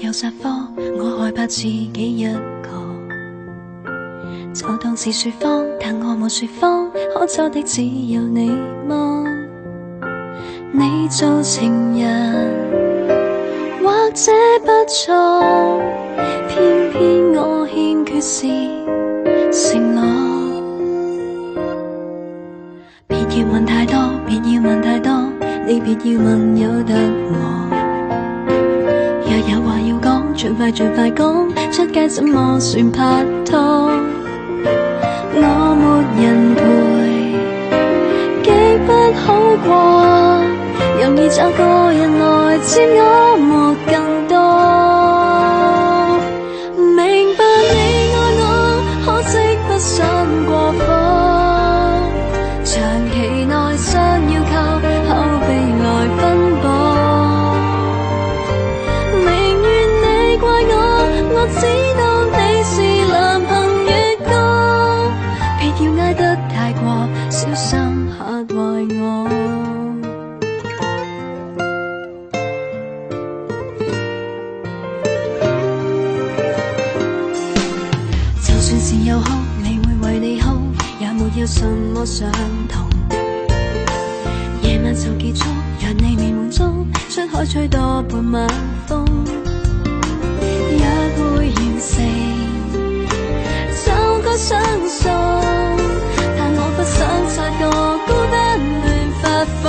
有殺科，我害怕自己一個，就當是說謊，但我沒說謊，可走的只有你嗎？你做情人或者不錯，偏偏我欠缺是承諾。別要問太多，別要問太多，你別要問有得我。若有話要講，盡快盡快講，出街怎麼算拍拖？我沒人陪，極不好過，容易找個人來佔我沒更多。明白你愛我，可惜不想過火，長期內想要靠口碑來分薄。寧願你怪我，我知道你是男朋友歌，別要挨得太過，小心嚇壞我。就算是有哭，你會為你哭，也沒有什麼相同。夜晚就結束，讓你未滿足，出海吹多半晚風。約會完成，就該相送，但我不想察覺孤單亂發瘋。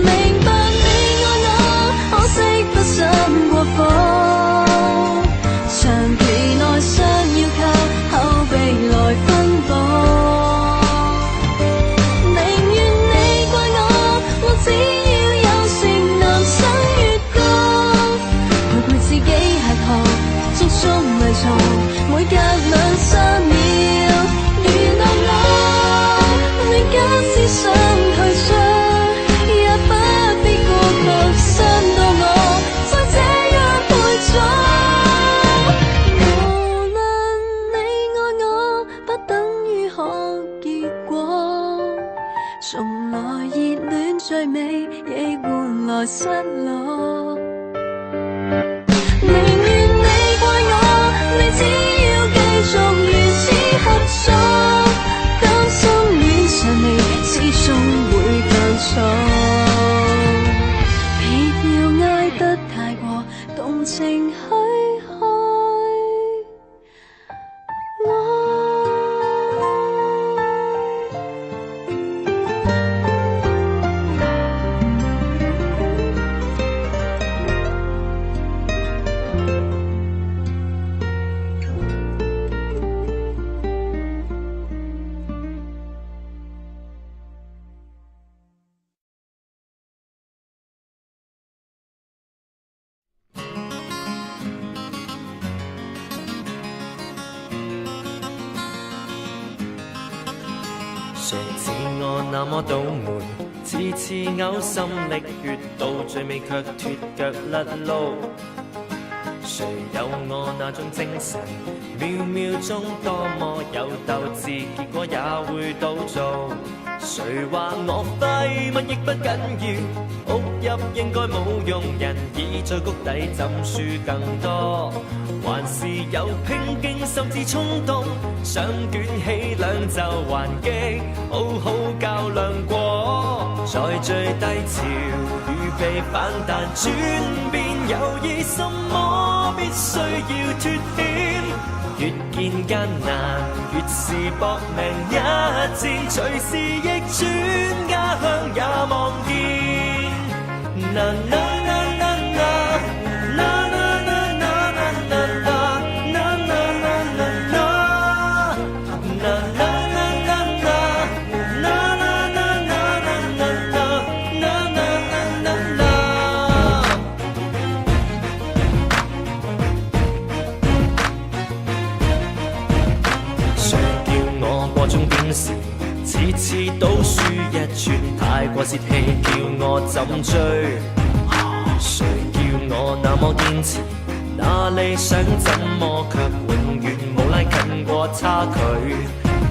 明白你愛我，可惜不想過火，長期內想要靠口碑來分薄。寧願你怪我，我只要有情男生月光，陪陪自己吃喝，捉捉迷藏，每隔2-3秒娛樂我。你假使想退縮，也不必過卻傷到我，就這樣陪咗。無論你愛我，不等於可結果，從來熱戀最美，亦換來失落。寧願你怪我，你只要繼續如此合作，擔心戀上你始終會犯錯。別要挨得太過，動情許開我。誰似我那麼倒霉，次次嘔心瀝血，到最尾卻脫腳甩路。誰有我那種精神，秒秒鐘多麼有鬥志，結果也會倒做。誰話我廢物亦不緊要，屋入應該冇用，人已在谷底浸輸更多。還是有拼勁甚至衝動，想捲起兩袖還擊，好好較量過。在最低潮預備反彈轉變，猶豫什麼必須要脫險。越見艱難越是搏命一戰，隨時逆轉家鄉也望見。啦啦啦啦啦啦啦。次次都輸一寸，太過泄氣，叫我怎追？誰叫我那麼堅持？那理想怎麼卻永遠冇拉近過差距？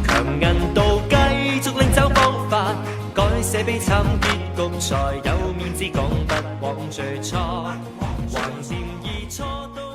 強韌到繼續另找方法，改寫悲慘結局，才有面子講不枉最初。橫掂二錯都